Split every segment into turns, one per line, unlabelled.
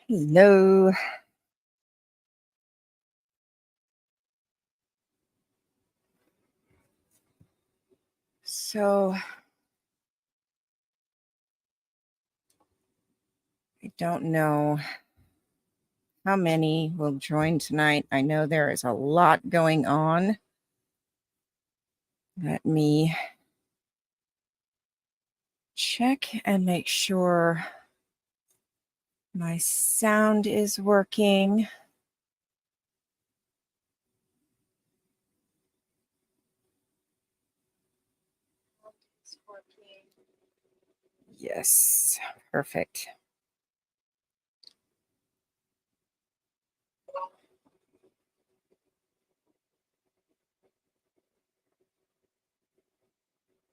Hello. So I don't know how many will join tonight. I know there is a lot going on. Let me check and make sure my sound is working. Yes, perfect.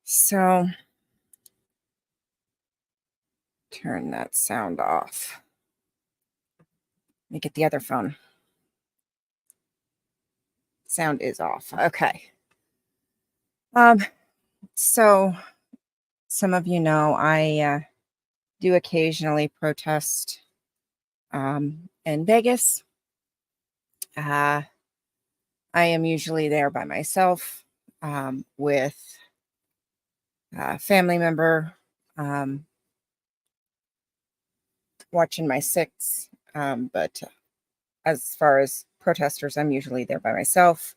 So turn that sound off. Let me get the other phone. Sound is off. Okay. So some of you know I do occasionally protest in Vegas. I am usually there by myself with a family member, um, watching my six. But as far as protesters, I'm usually there by myself.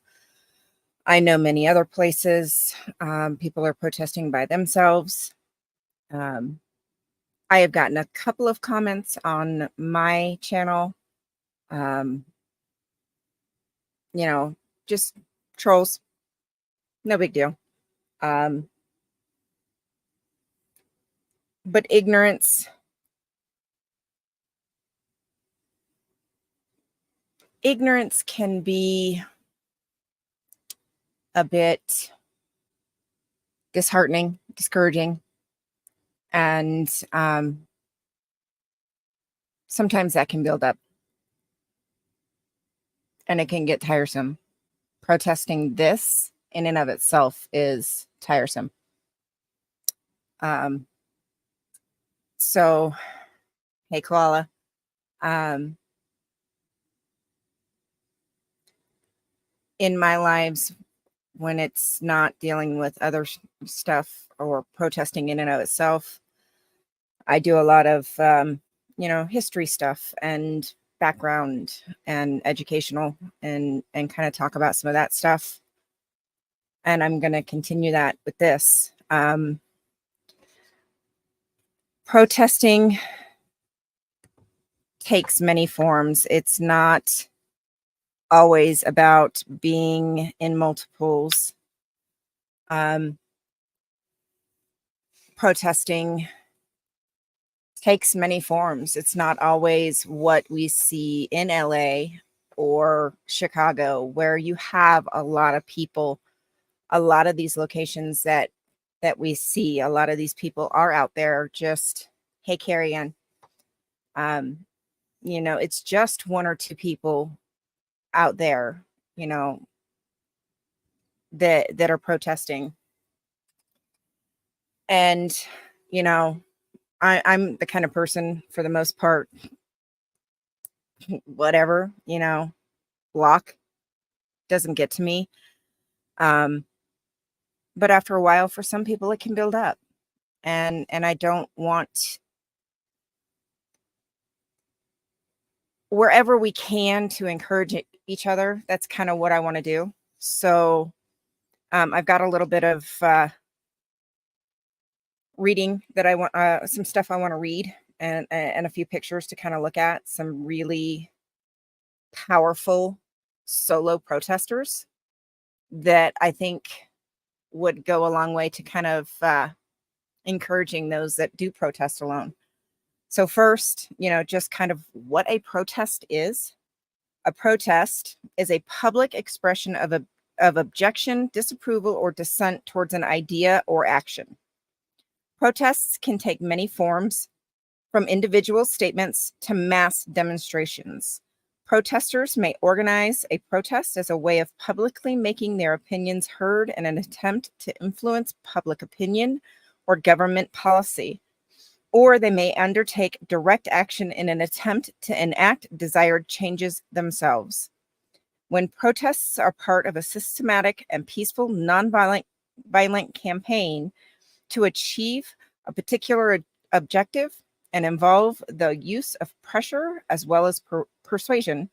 I know many other places people are protesting by themselves. Um, I have gotten a couple of comments on my channel. Um, you know, just trolls, no big deal. But ignorance can be a bit disheartening, discouraging, and sometimes that can build up and it can get tiresome. Protesting this in and of itself is tiresome. Um, so, hey, Koala. Um, in my lives, when it's not dealing with other stuff or protesting in and of itself, I do a lot of, history stuff and background and educational and kind of talk about some of that stuff. And I'm going to continue that with this. Protesting takes many forms. It's not always about being in multiples. Protesting takes many forms. It's not always what we see in LA or Chicago, where you have a lot of people. A lot of these locations that we see, a lot of these people are out there just, hey, Carrie Ann. It's just one or two people out there, that are protesting. And, I'm the kind of person, for the most part, whatever, block doesn't get to me. But after a while, for some people, it can build up. And I don't want, wherever we can, to encourage each other. That's kind of what I want to do. So I've got a little bit of reading that I want, some stuff I want to read, and a few pictures to kind of look at, some really powerful solo protesters that I think would go a long way to kind of encouraging those that do protest alone. So first, just kind of what a protest is. A protest is a public expression of objection, disapproval, or dissent towards an idea or action. Protests can take many forms, from individual statements to mass demonstrations. Protesters may organize a protest as a way of publicly making their opinions heard in an attempt to influence public opinion or government policy. or they may undertake direct action in an attempt to enact desired changes themselves. When protests are part of a systematic and peaceful, violent campaign to achieve a particular objective and involve the use of pressure as well as persuasion,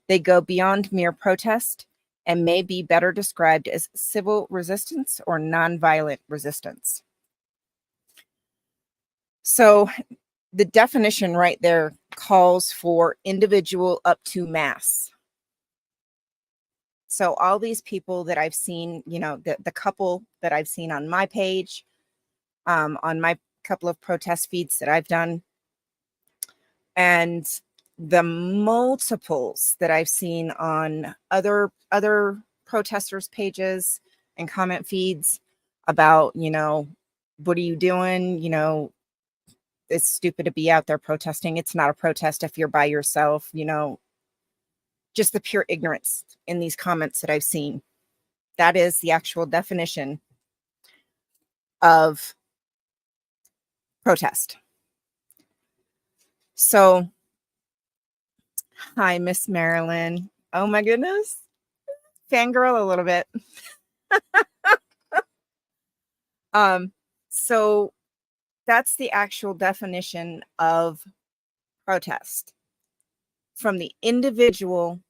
they go beyond mere protest and may be better described as civil resistance or nonviolent resistance. So the definition right there calls for individual up to mass. So all these people that I've seen, the couple that I've seen on my page, on my couple of protest feeds that I've done, and the multiples that I've seen on other protesters' pages and comment feeds about, what are you doing? It's stupid to be out there protesting. It's not a protest if you're by yourself, just the pure ignorance in these comments that I've seen. That is the actual definition of protest. So, hi, Miss Marilyn. Oh my goodness. Fangirl a little bit. So that's the actual definition of protest, from the individual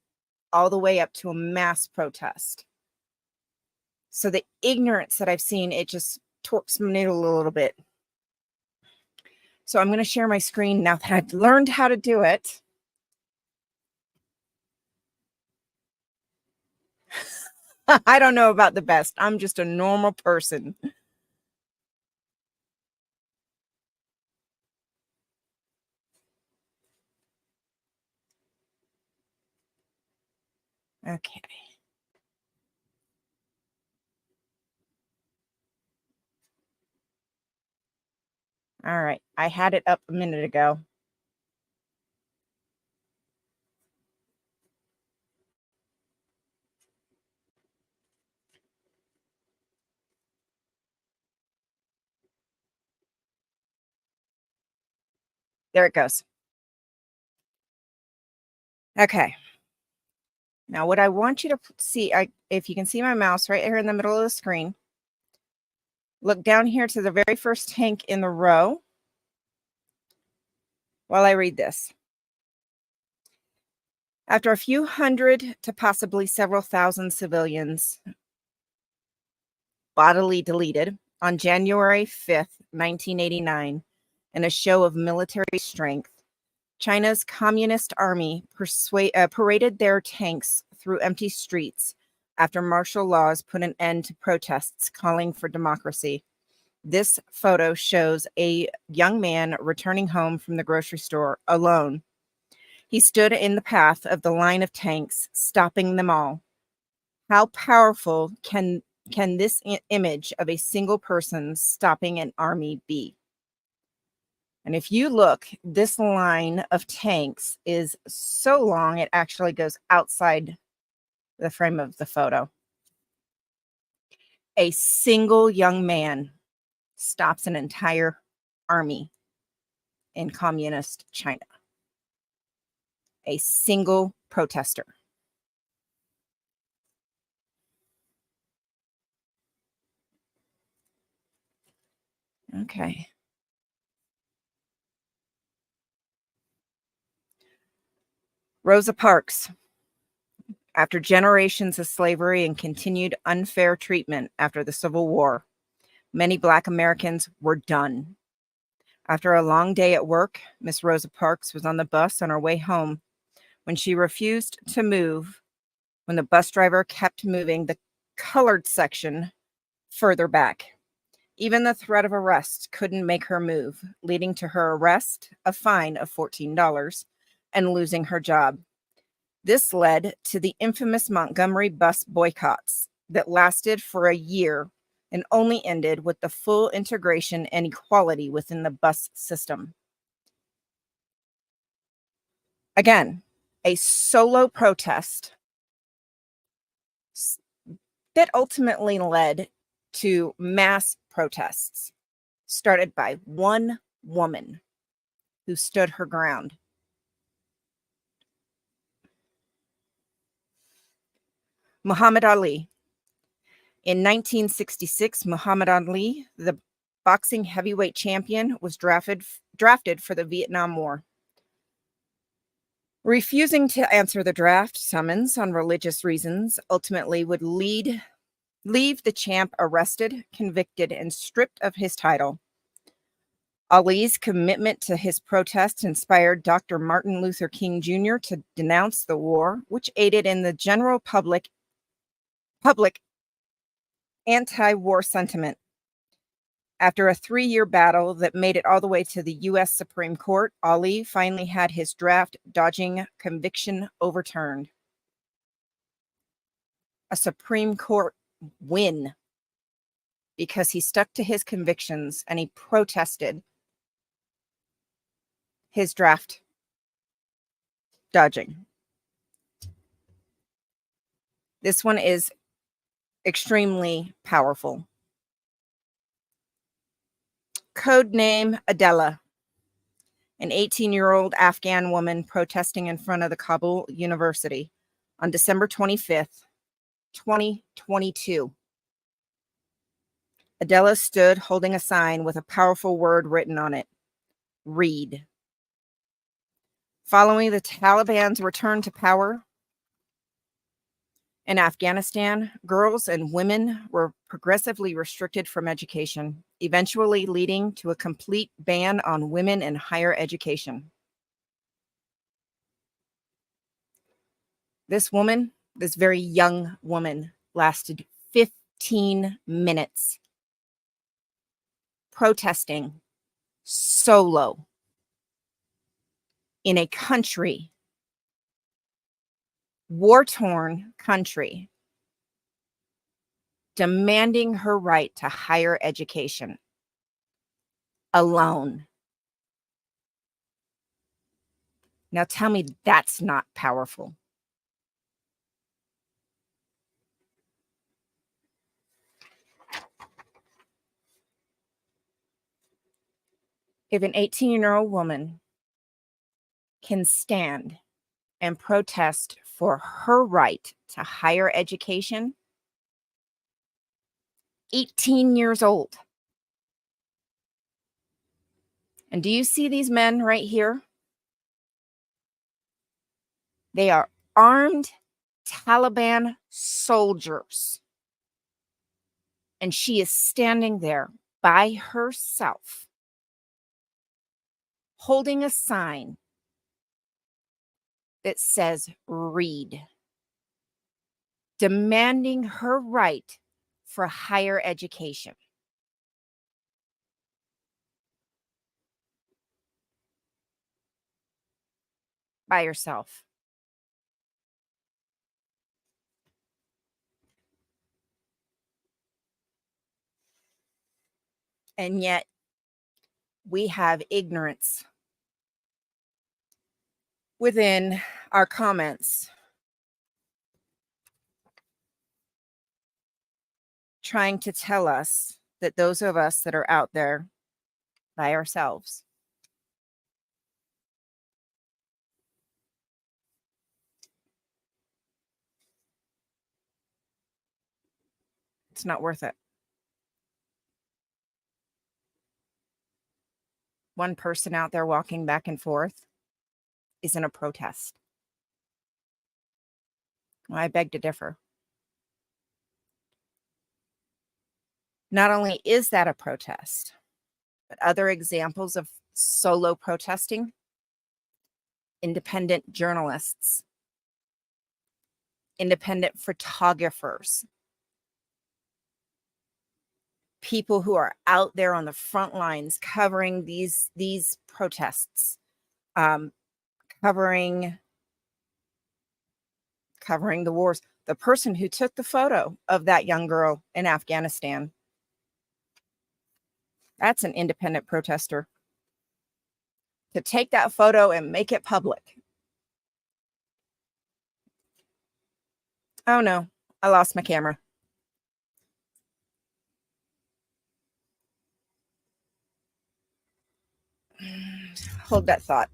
all the way up to a mass protest. So the ignorance that I've seen, it just torques my needle a little bit. So I'm going to share my screen now that I've learned how to do it. I don't know about the best. I'm just a normal person. Okay. All right. I had it up a minute ago. There it goes. Okay. Now, what I want you to see, if you can see my mouse right here in the middle of the screen, look down here to the very first tank in the row while I read this. After a few hundred to possibly several thousand civilians bodily deleted on January 5th, 1989, in a show of military strength, China's Communist Army paraded their tanks through empty streets after martial laws put an end to protests calling for democracy. This photo shows a young man returning home from the grocery store alone. He stood in the path of the line of tanks, stopping them all. How powerful can this image of a single person stopping an army be? And if you look, this line of tanks is so long, it actually goes outside the frame of the photo. A single young man stops an entire army in communist China. A single protester. Okay. Rosa Parks. After generations of slavery and continued unfair treatment after the Civil War, many Black Americans were done. After a long day at work, Miss Rosa Parks was on the bus on her way home when she refused to move, when the bus driver kept moving the colored section further back. Even the threat of arrest couldn't make her move, leading to her arrest, a fine of $14, and losing her job. This led to the infamous Montgomery bus boycotts that lasted for a year and only ended with the full integration and equality within the bus system. Again, a solo protest that ultimately led to mass protests started by one woman who stood her ground. Muhammad Ali. In 1966, Muhammad Ali, the boxing heavyweight champion, was drafted for the Vietnam War. Refusing to answer the draft summons on religious reasons ultimately would leave the champ arrested, convicted, and stripped of his title. Ali's commitment to his protest inspired Dr. Martin Luther King Jr. to denounce the war, which aided in the general public anti-war sentiment. After a 3-year battle that made it all the way to the U.S. Supreme Court, Ali finally had his draft-dodging conviction overturned. A Supreme Court win because he stuck to his convictions and he protested his draft dodging. This one is extremely powerful. Code name Adela, an 18-year-old Afghan woman protesting in front of the Kabul University on December 25th, 2022. Adela stood holding a sign with a powerful word written on it: read. Following the Taliban's return to power in Afghanistan, girls and women were progressively restricted from education, eventually leading to a complete ban on women in higher education. This very young woman, lasted 15 minutes protesting solo in a country, war-torn country, demanding her right to higher education alone. Now tell me that's not powerful. If an 18-year-old woman can stand and protest for her right to higher education, 18 years old. And do you see these men right here? They are armed Taliban soldiers. And she is standing there by herself, holding a sign that says read, demanding her right for higher education. By yourself. And yet we have ignorance within our comments, trying to tell us that those of us that are out there by ourselves it's not worth it. One person out there walking back and forth isn't a protest. Well, I beg to differ. Not only is that a protest, but other examples of solo protesting, independent journalists, independent photographers, people who are out there on the front lines covering these protests, covering the wars. The person who took the photo of that young girl in Afghanistan, that's an independent protester. To take that photo and make it public. Oh no, I lost my camera. Hold that thought.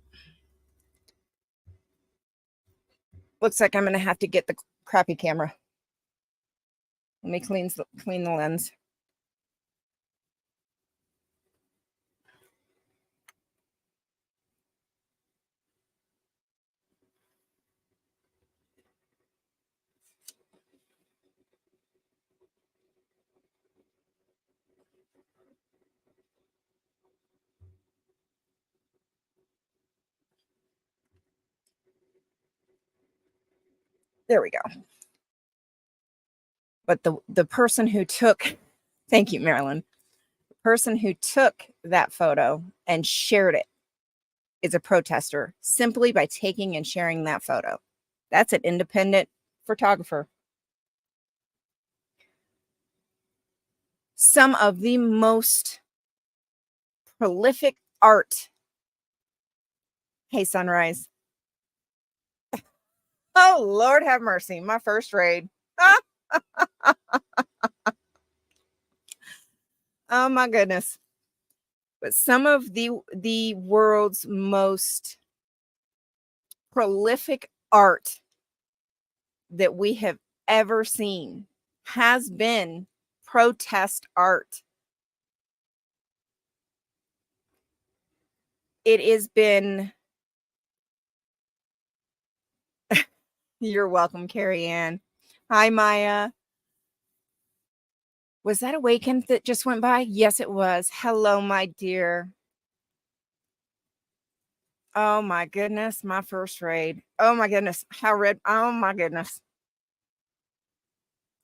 Looks like I'm going to have to get the crappy camera. Let me clean the lens. There we go. But the person who took, thank you, Marilyn, the person who took that photo and shared it is a protester simply by taking and sharing that photo. That's an independent photographer. Some of the most prolific art. Hey, Sunrise. Oh, Lord have mercy. My first raid. Oh, my goodness. But some of the world's most prolific art that we have ever seen has been protest art. It has been. You're welcome, Carrie Ann. Hi, Maya. Was that Awakened that just went by? Yes, it was. Hello, my dear. Oh my goodness, my first raid. Oh my goodness, how red. Oh my goodness.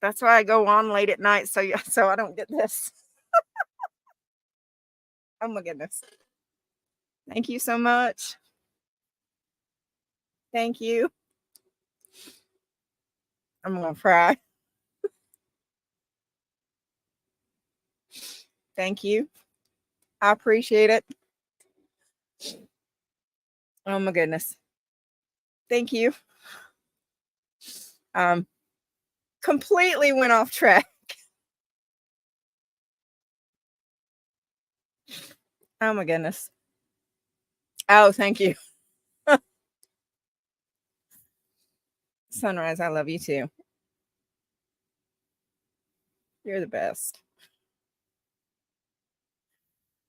That's why I go on late at night so I don't get this. Oh my goodness. Thank you so much. Thank you. I'm gonna cry. Thank you. I appreciate it. Oh my goodness. Thank you. Completely went off track. Oh my goodness. Oh, thank you. Sunrise, I love you too. You're the best.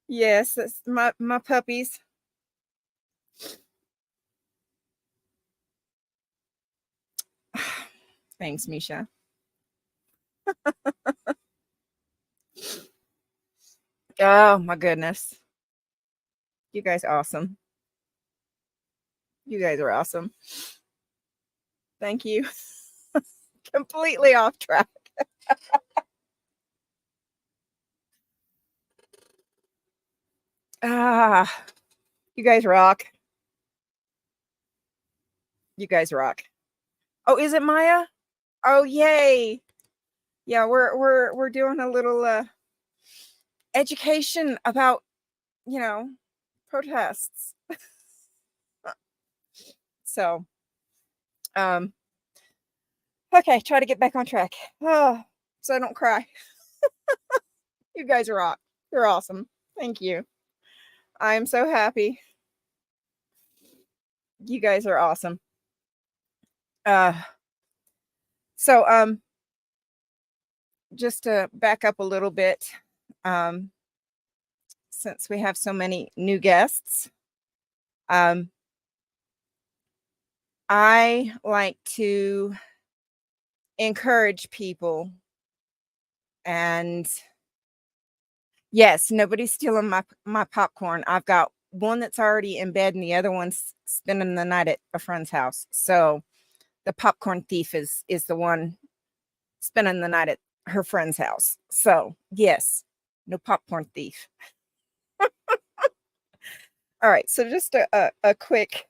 Yes, that's my puppies. Thanks, Misha. Oh my goodness. You guys are awesome. You guys are awesome. Thank you. Completely off track. You guys rock. You guys rock. Oh, is it Maya? Oh, yay. Yeah, we're doing a little education about, protests. So, okay, try to get back on track. Oh, so I don't cry. You guys rock. You're awesome. Thank you. I am so happy. You guys are awesome. Uh so just to back up a little bit, um since we have so many new guests, um I like to encourage people, and yes, nobody's stealing my popcorn. I've got one that's already in bed and the other one's spending the night at a friend's house. So the popcorn thief is the one spending the night at her friend's house. So yes, no popcorn thief. All right, so just a quick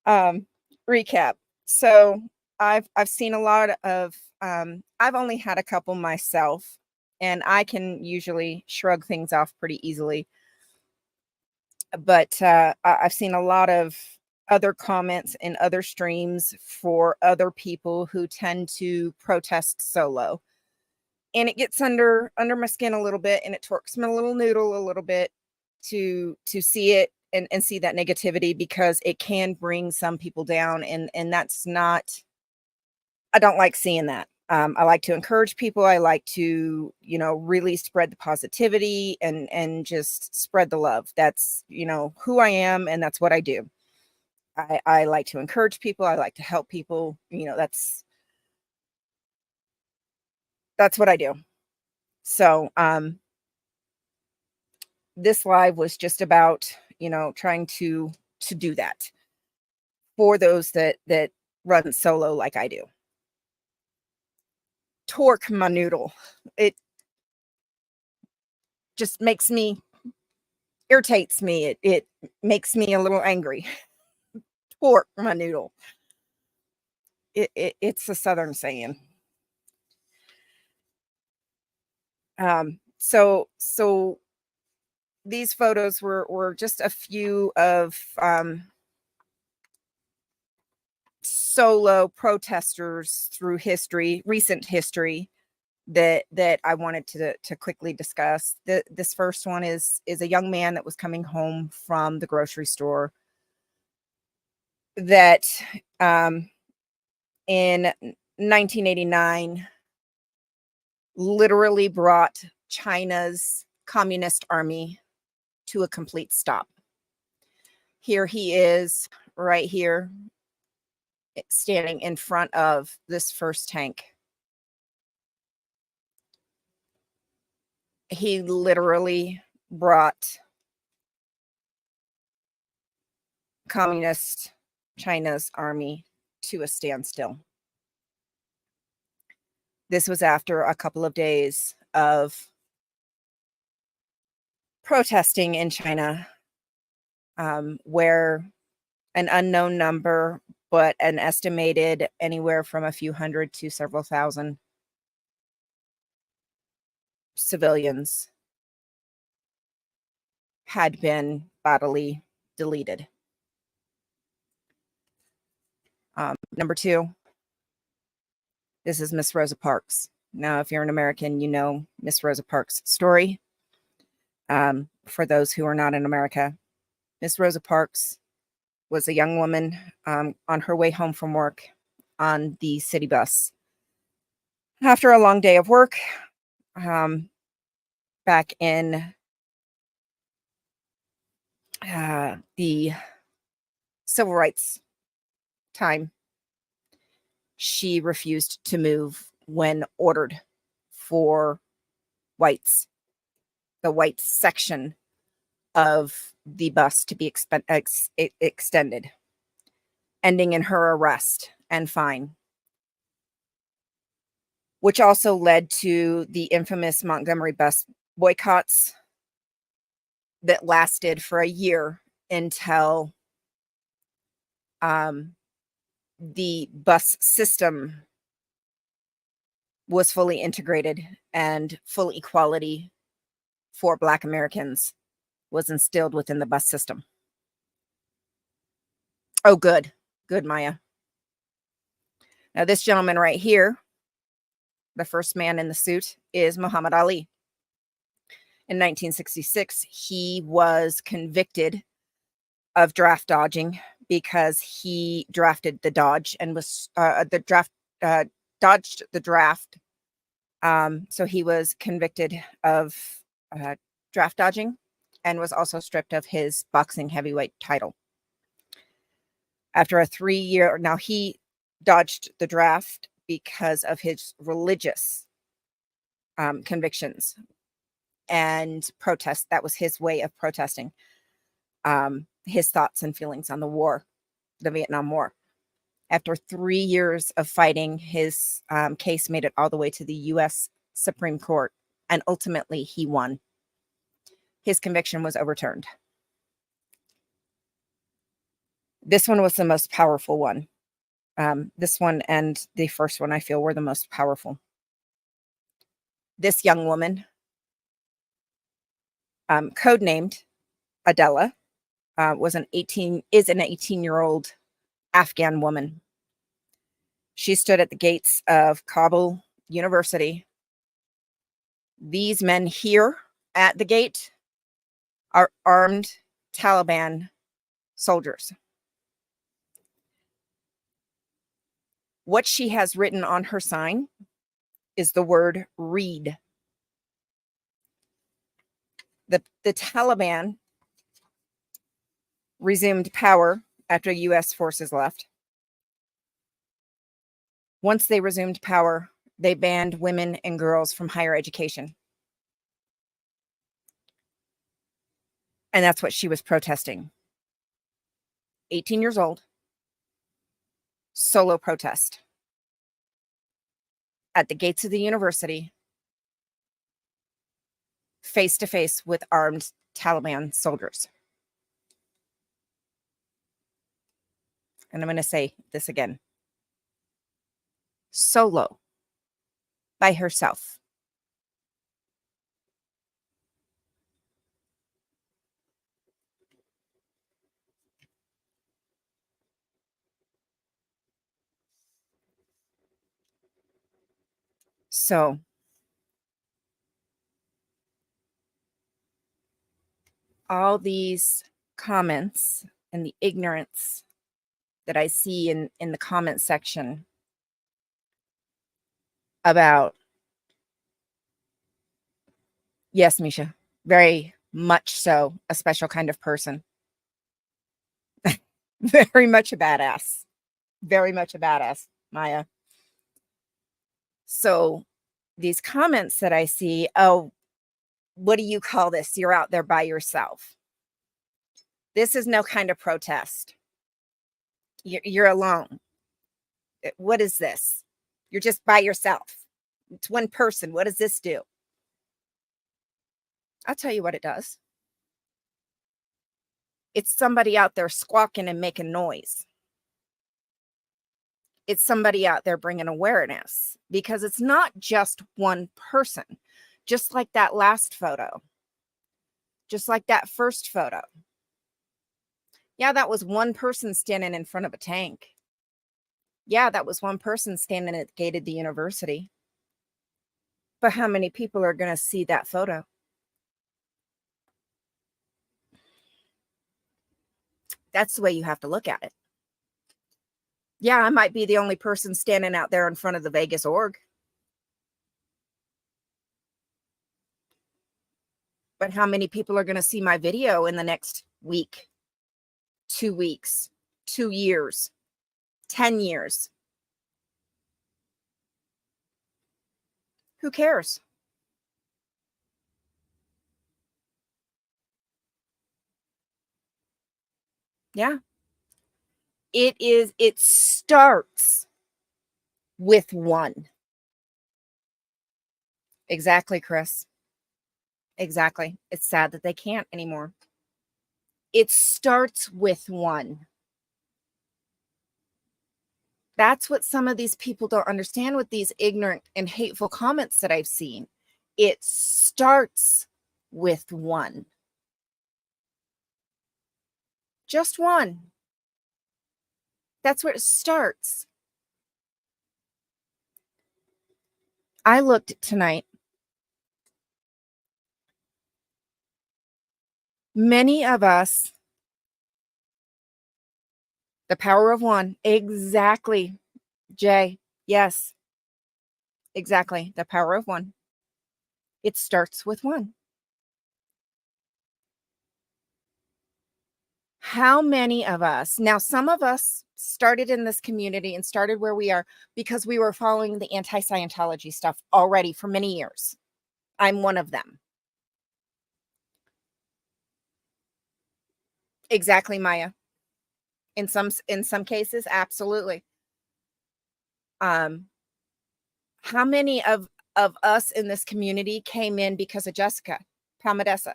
recap. So I've seen a lot of I've only had a couple myself, and I can usually shrug things off pretty easily. But I've seen a lot of other comments in other streams for other people who tend to protest solo, and it gets under my skin a little bit, and it torques my little noodle a little bit. to see it and see that negativity, because it can bring some people down, and that's not, I don't like seeing that. I like to encourage people. I like to, really spread the positivity and just spread the love. That's, who I am, and that's what I do. I like to encourage people. I like to help people. That's what I do. So, this live was just about, trying to do that for those that run solo like I do. Torque my noodle. It just irritates me. It makes me a little angry. Torque my noodle. It's a Southern saying. So these photos were just a few of solo protesters through recent history, that I wanted to quickly discuss. This first one is a young man that was coming home from the grocery store, that in 1989 literally brought China's communist army to a complete stop. Here he is, right here, standing in front of this first tank. He literally brought communist China's army to a standstill. This was after a couple of days of protesting in China, where an unknown number, but an estimated anywhere from a few hundred to several thousand civilians had been bodily deleted. Number two, this is Miss Rosa Parks. Now, if you're an American, you know Miss Rosa Parks' story. For those who are not in America, Miss Rosa Parks was a young woman on her way home from work on the city bus. After a long day of work, back in the civil rights time, she refused to move when ordered for the white section of the bus to be extended, ending in her arrest and fine, which also led to the infamous Montgomery bus boycotts that lasted for a year until the bus system was fully integrated and full equality for Black Americans was instilled within the bus system. Oh, good. Good, Maya. Now, this gentleman right here, the first man in the suit, is Muhammad Ali. In 1966, he was convicted of draft dodging because he drafted the Dodge and was dodged the draft. So he was convicted of draft dodging and was also stripped of his boxing heavyweight title. After a 3-year, now he dodged the draft because of his religious convictions and protest. That was his way of protesting his thoughts and feelings on the Vietnam War. After 3 years of fighting, his case made it all the way to the U.S. Supreme Court, and ultimately he won. His conviction was overturned. This one was the most powerful one. This one and the first one, I feel, were the most powerful. This young woman, codenamed Adela, is an 18-year-old Afghan woman. She stood at the gates of Kabul University. These men here at the gate are armed Taliban soldiers. What she has written on her sign is the word read. The Taliban resumed power after U.S. forces left. Once they resumed power, they banned women and girls from higher education. And that's what she was protesting. 18 years old, solo protest at the gates of the university, face to face with armed Taliban soldiers. And I'm going to say this again. Solo, by herself. So all these comments and the ignorance that I see in the comment section about, yes, Misha, very much so a special kind of person. Very much a badass. Very much a badass, Maya. So these comments that I see, oh, what do you call this? You're out there by yourself. This is no kind of protest. You're alone. What is this? You're just by yourself. It's one person. What does this do? I'll tell you what it does. It's somebody out there squawking and making noise. It's somebody out there bringing awareness, because it's not just one person. Just like that last photo. Just like that first photo. Yeah, that was one person standing in front of a tank. Yeah, that was one person standing at the gate of the university. But how many people are going to see that photo? That's the way you have to look at it. Yeah, I might be the only person standing out there in front of the Vegas org. But how many people are going to see my video in the next week, 2 weeks, 2 years, 10 years? Who cares? Yeah. It starts with one. Exactly, Chris. Exactly. It's sad that they can't anymore. It starts with one. That's what some of these people don't understand with these ignorant and hateful comments that I've seen. It starts with one. Just one. That's where it starts. I looked tonight. Many of us, the power of one. Exactly, Jay. Yes, exactly. The power of one. It starts with one. How many of us, now some of us started in this community and started where we are because we were following the anti-Scientology stuff already for many years. I'm one of them. Exactly, Maya. In some cases, absolutely. How many of us in this community came in because of Jessica Palmadessa?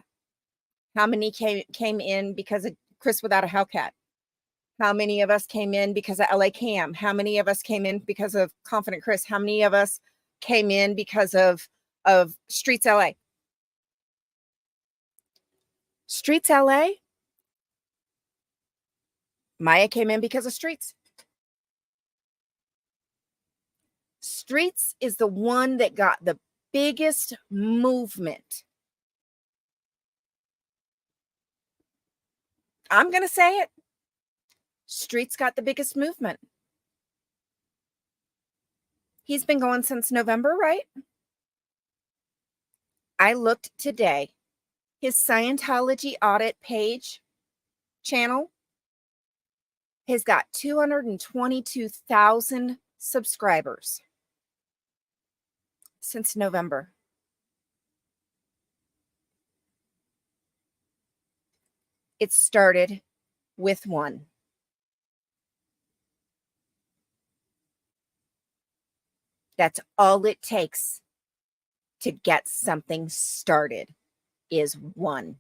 How many came in because of Chris Without a Hellcat? How many of us came in because of LA Cam? How many of us came in because of Confident Chris? How many of us came in because of Streets LA? Streets LA? Maya came in because of Streets. Streets is the one that got the biggest movement I'm going to say it. Street's got the biggest movement. He's been going since November, right? I looked today. His Scientology audit page channel has got 222,000 subscribers since November. It started with one. That's all it takes to get something started is one.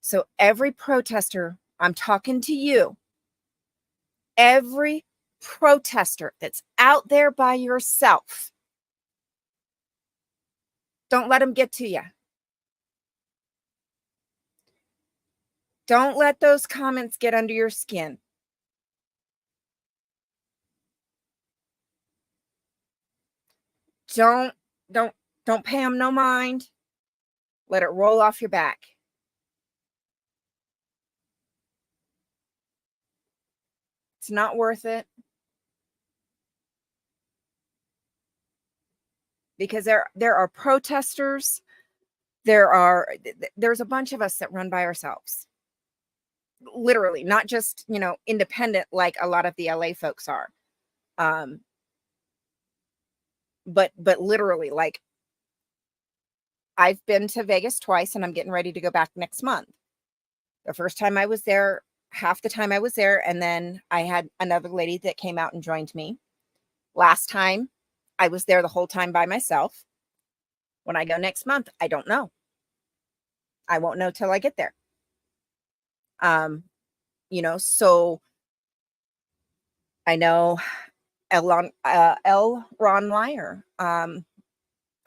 So every protester, I'm talking to you, every protester that's out there by yourself, don't let them get to you. Don't let those comments get under your skin. Don't pay them no mind. Let it roll off your back. It's not worth it. Because there are protesters. There's a bunch of us that run by ourselves. Literally, not just, independent like a lot of the LA folks are. But literally, like, I've been to Vegas twice and I'm getting ready to go back next month. The first time I was there, half the time I was there, and then I had another lady that came out and joined me. Last time, I was there the whole time by myself. When I go next month, I don't know. I won't know till I get there. So I know L. Ron Meyer.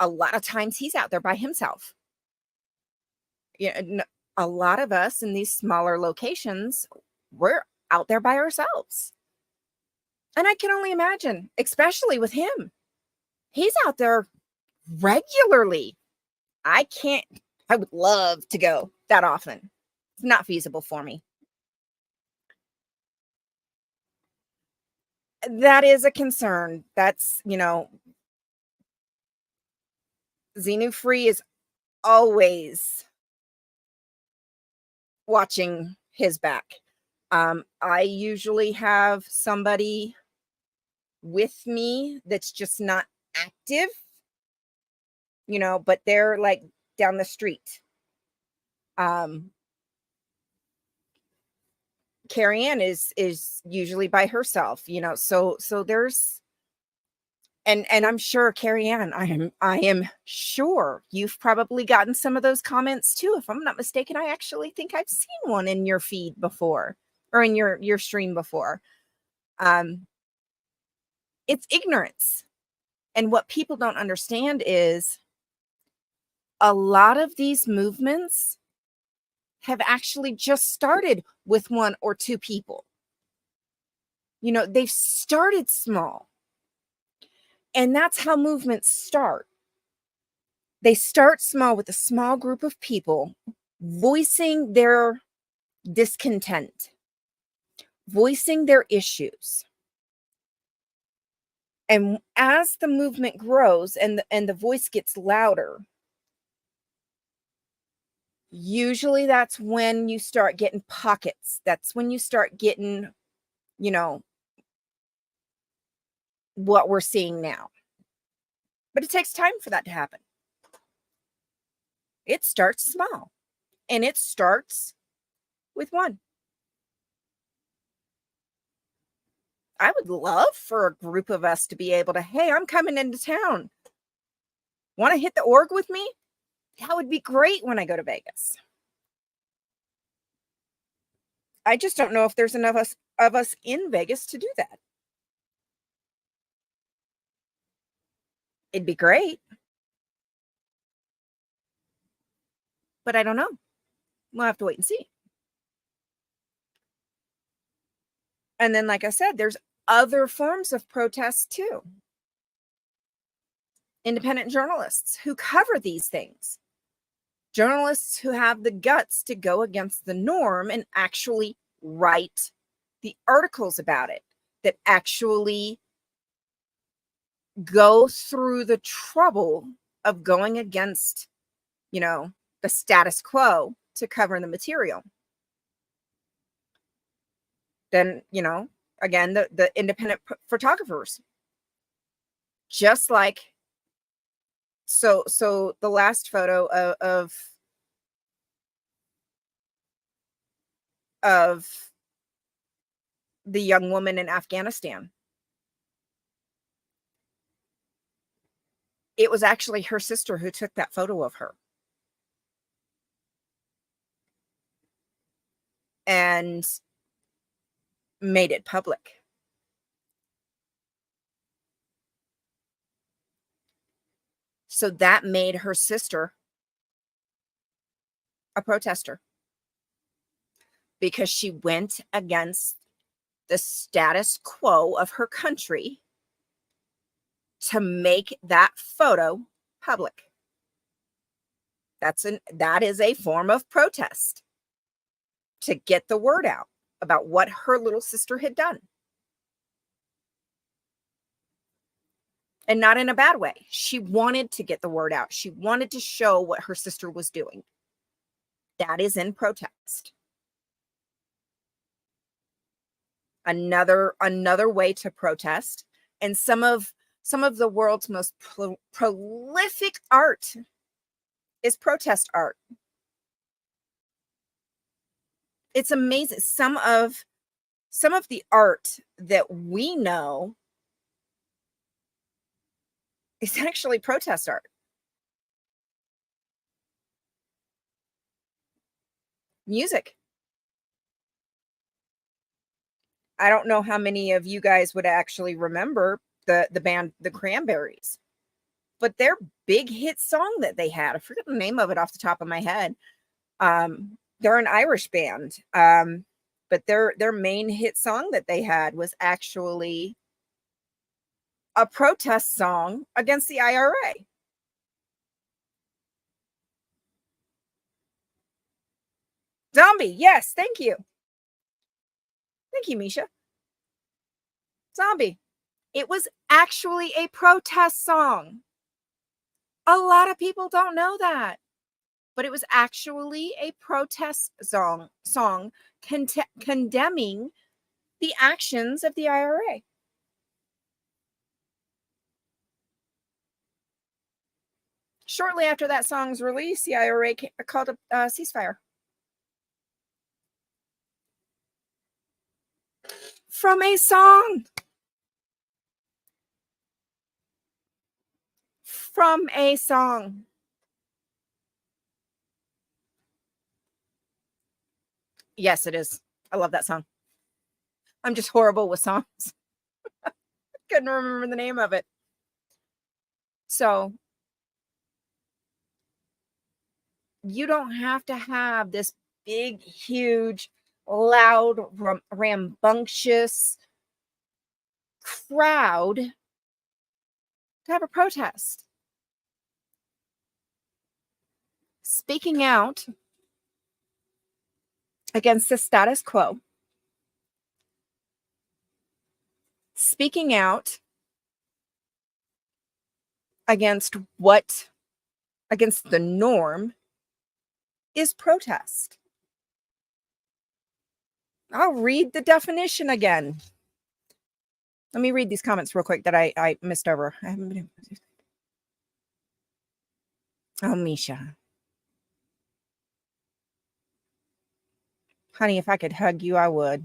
A lot of times he's out there by himself. A lot of us in these smaller locations, we're out there by ourselves. And I can only imagine, especially with him. He's out there regularly. I would love to go that often. It's not feasible for me. That is a concern. That's, Xenu Free is always watching his back. I usually have somebody with me that's just not active, but they're like down the street. Carrie Ann is usually by herself, so there's, and I'm sure, Carrie Ann, I am sure you've probably gotten some of those comments too. If I'm not mistaken, I actually think I've seen one in your feed before, or in your stream before. It's ignorance. And what people don't understand is a lot of these movements have actually just started with one or two people. They've started small. And that's how movements start. They start small with a small group of people voicing their discontent, voicing their issues. And as the movement grows and the voice gets louder, usually that's when you start getting pockets. That's when you start getting, what we're seeing now. But it takes time for that to happen. It starts small, and it starts with one. I would love for a group of us to be able to, hey, I'm coming into town. Want to hit the org with me? That would be great when I go to Vegas. I just don't know if there's enough of us in Vegas to do that. It'd be great. But I don't know. We'll have to wait and see. And then, like I said, there's other forms of protest too. Independent journalists who cover these things. journalists who have the guts to go against the norm and actually write the articles about it, that actually go through the trouble of going against, the status quo to cover the material. Then, again, the independent photographers, just like, so the last photo of the young woman in Afghanistan, it was actually her sister who took that photo of her. And made it public. So that made her sister a protester, because she went against the status quo of her country to make that photo public. That is a form of protest, to get the word out about what her little sister had done. And not in a bad way. She wanted to get the word out. She wanted to show what her sister was doing. That is in protest. Another way to protest, and some of the world's most prolific art is protest art. It's amazing. Some of the art that we know is actually protest art. Music. I don't know how many of you guys would actually remember the band The Cranberries, but their big hit song that they had, I forget the name of it off the top of my head. They're an Irish band, but their main hit song that they had was actually a protest song against the IRA. Zombie, yes, thank you. Thank you, Misha. Zombie. It was actually a protest song. A lot of people don't know that, but it was actually a protest song condemning the actions of the IRA. Shortly after that song's release, the IRA called a ceasefire. From a song. From a song. Yes, it is. I love that song. I'm just horrible with songs. Couldn't remember the name of it. So you don't have to have this big, huge, loud, rambunctious crowd to have a protest. Speaking out against the status quo. Speaking out against the norm is protest. I'll read the definition again. Let me read these comments real quick that I missed over. I haven't been. Oh, Misha. Honey, if I could hug you, I would.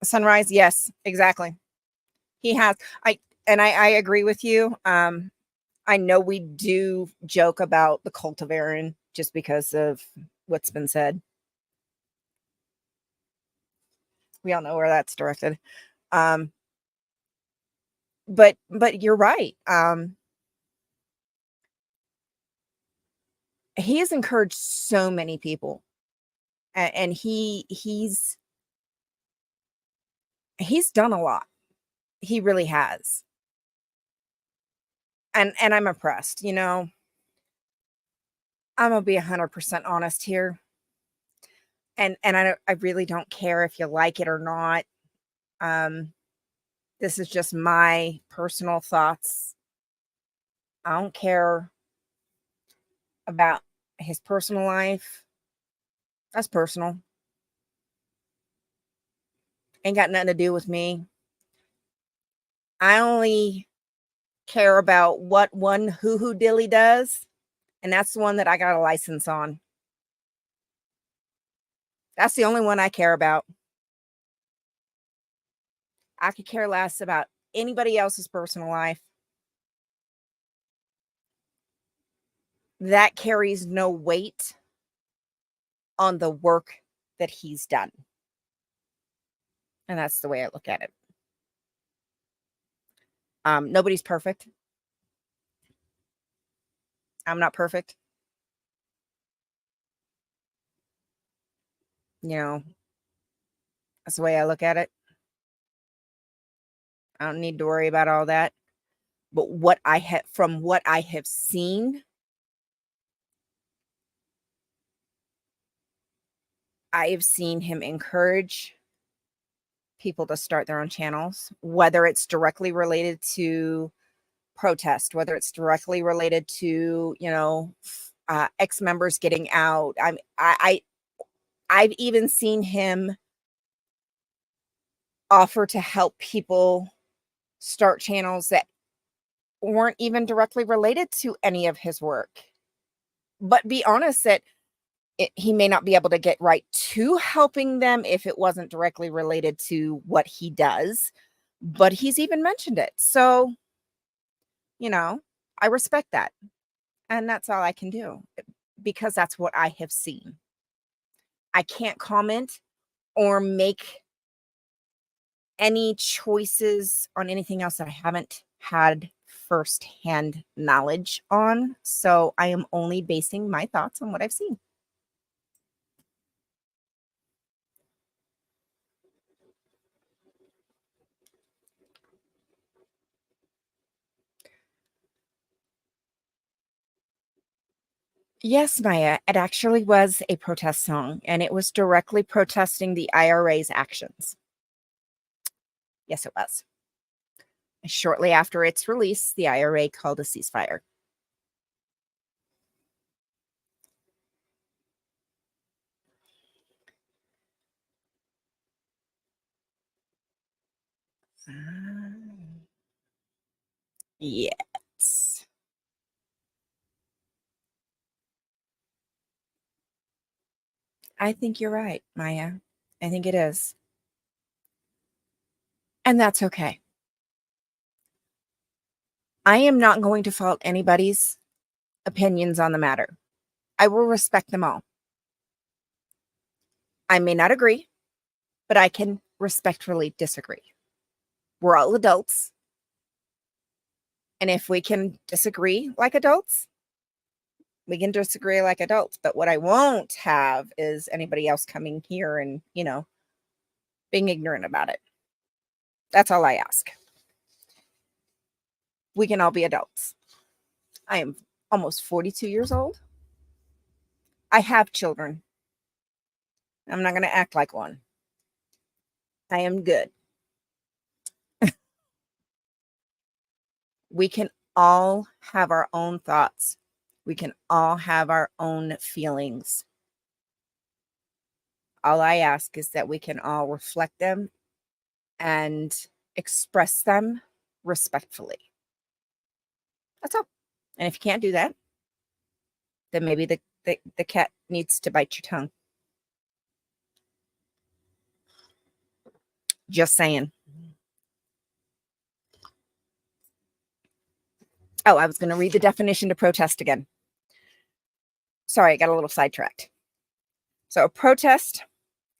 Sunrise, yes, exactly. He has. I agree with you. I know we do joke about the cult of Aaron just because of what's been said. We all know where that's directed. But you're right. He has encouraged so many people, and he's He's done a lot. He really has. And I'm impressed, you know. I'm gonna be 100% honest here. And I really don't care if you like it or not. Um, this is just my personal thoughts. I don't care about his personal life. That's personal. Ain't got nothing to do with me. I only care about what one hoo-hoo dilly does, and that's the one that I got a license on. That's the only one I care about. I could care less about anybody else's personal life. That carries no weight on the work that he's done. And that's the way I look at it. Nobody's perfect. I'm not perfect. You know, that's the way I look at it. I don't need to worry about all that. But from what I have seen, I have seen him encourage people to start their own channels, whether it's directly related to protest, whether it's directly related to, you know, ex-members getting out. I've even seen him offer to help people start channels that weren't even directly related to any of his work. But be honest that he may not be able to get right to helping them if it wasn't directly related to what he does, but he's even mentioned it. So, you know, I respect that. And that's all I can do because that's what I have seen. I can't comment or make any choices on anything else that I haven't had firsthand knowledge on. So I am only basing my thoughts on what I've seen. Yes, Maya, it actually was a protest song, and it was directly protesting the IRA's actions. Yes, it was. Shortly after its release, the IRA called a ceasefire. Yes. I think you're right, Maya. I think it is. And that's okay. I am not going to fault anybody's opinions on the matter. I will respect them all. I may not agree, but I can respectfully disagree. We're all adults. And if we can disagree like adults, we can disagree like adults. But what I won't have is anybody else coming here and, you know, being ignorant about it. That's all I ask. We can all be adults. I am almost 42 years old. I have children. I'm not going to act like one. I am good. We can all have our own thoughts. We can all have our own feelings. All I ask is that we can all reflect them and express them respectfully. That's all. And if you can't do that, then maybe the cat needs to bite your tongue. Just saying. Oh, I was going to read the definition to protest again. Sorry, I got a little sidetracked. So a protest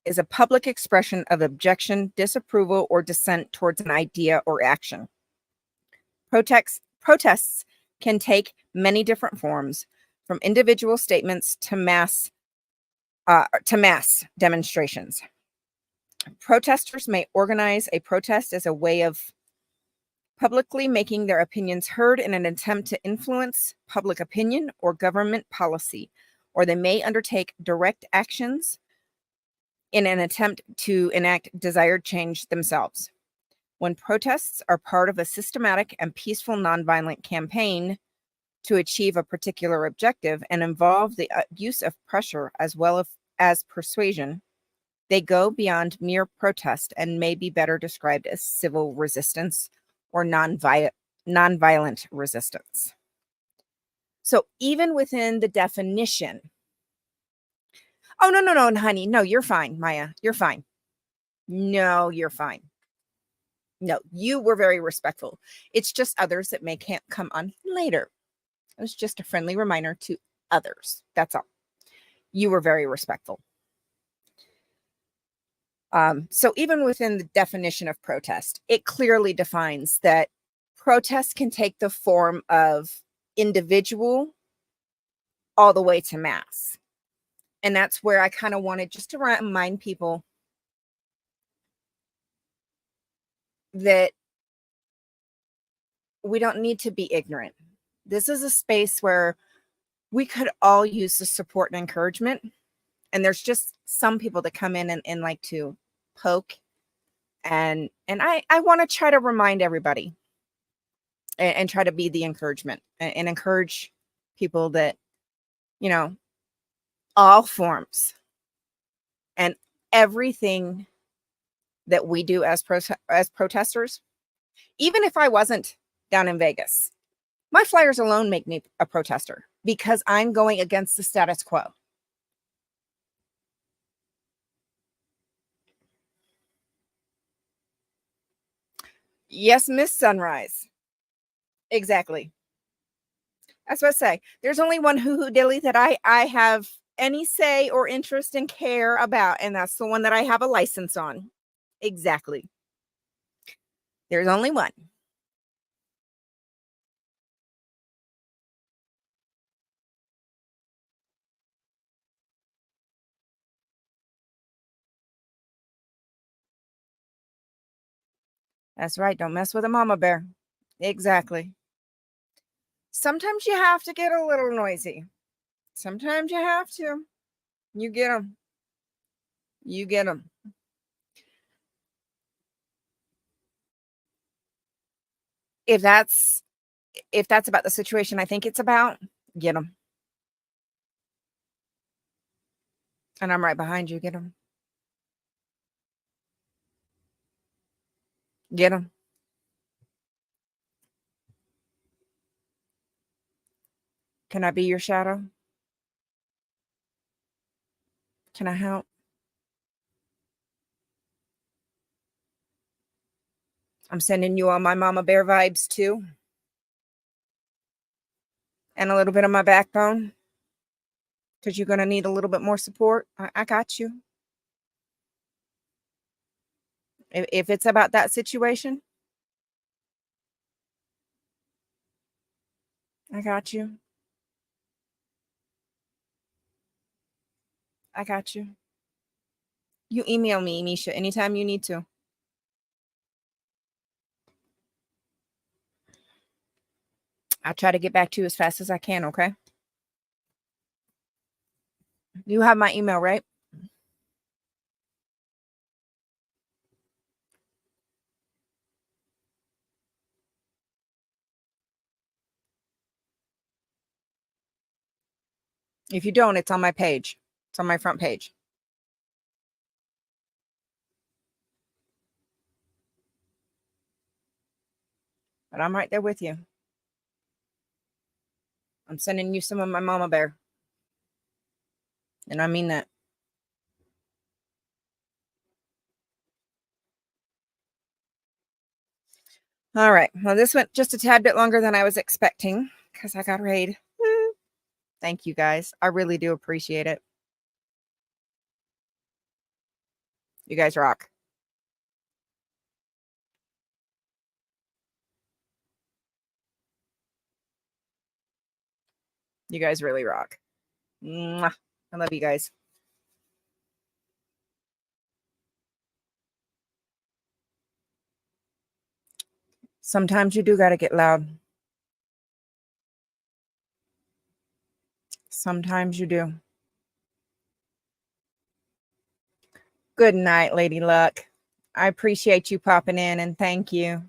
is a public expression of objection, disapproval, or dissent towards an idea or action. Protests can take many different forms, from individual statements to mass demonstrations. Protesters may organize a protest as a way of publicly making their opinions heard in an attempt to influence public opinion or government policy, or they may undertake direct actions in an attempt to enact desired change themselves. When protests are part of a systematic and peaceful nonviolent campaign to achieve a particular objective and involve the use of pressure as well as persuasion, they go beyond mere protest and may be better described as civil resistance or nonviolent resistance. So even within the definition, oh, no, honey, no, you're fine, Maya, you're fine. No, you're fine. No, you were very respectful. It's just others that may can't come on later. It was just a friendly reminder to others. That's all. You were very respectful. So even within the definition of protest, it clearly defines that protest can take the form of individual all the way to mass. And that's where I kind of wanted just to remind people that we don't need to be ignorant. This is a space where we could all use the support and encouragement. And there's just some people that come in and like to poke. And I want to try to remind everybody and try to be the encouragement and encourage people that, you know, all forms and everything that we do as protesters, even if I wasn't down in Vegas, my flyers alone make me a protester because I'm going against the status quo. Yes, Miss Sunrise. Exactly. That's what I say. There's only one hoo-hoo dilly that I have any say or interest and care about, and that's the one that I have a license on. Exactly. There's only one. That's right. Don't mess with a mama bear. Exactly. Sometimes you have to get a little noisy. Sometimes you have to. You get them. You get them. If that's about the situation I think it's about, get them. And I'm right behind you. Get them. Get them. Can I be your shadow? Can I help? I'm sending you all my mama bear vibes too. And a little bit of my backbone. Because you're going to need a little bit more support. I got you. If it's about that situation, I got you. I got you. You email me, Nisha, anytime you need to. I'll try to get back to you as fast as I can, okay? You have my email, right? If you don't, it's on my page. It's on my front page. But I'm right there with you. I'm sending you some of my mama bear. And I mean that. All right. Well, this went just a tad bit longer than I was expecting because I got raid. Thank you guys. I really do appreciate it. You guys rock. You guys really rock. Mwah. I love you guys. Sometimes you do got to get loud. Sometimes you do. Good night, Lady Luck. I appreciate you popping in and thank you.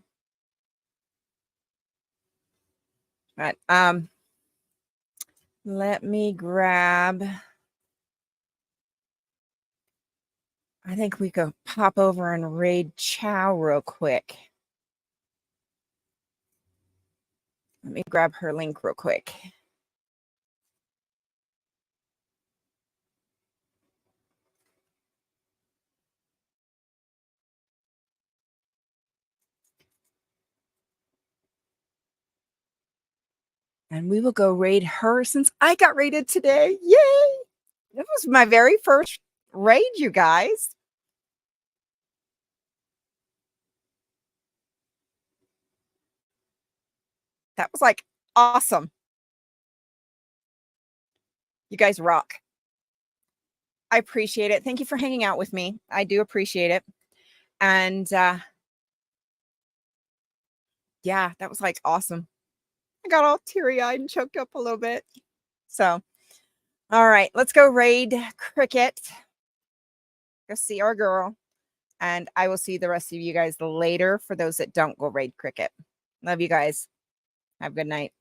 But let me grab. I think we could pop over and raid Chow real quick. Let me grab her link real quick. And we will go raid her since I got raided today. Yay! That was my very first raid, you guys. That was like awesome. You guys rock. I appreciate it. Thank you for hanging out with me. I do appreciate it. And yeah, that was like awesome. I got all teary-eyed and choked up a little bit. So, all right, let's go raid Cricket. Go see our girl. And I will see the rest of you guys later for those that don't go raid Cricket. Love you guys. Have a good night.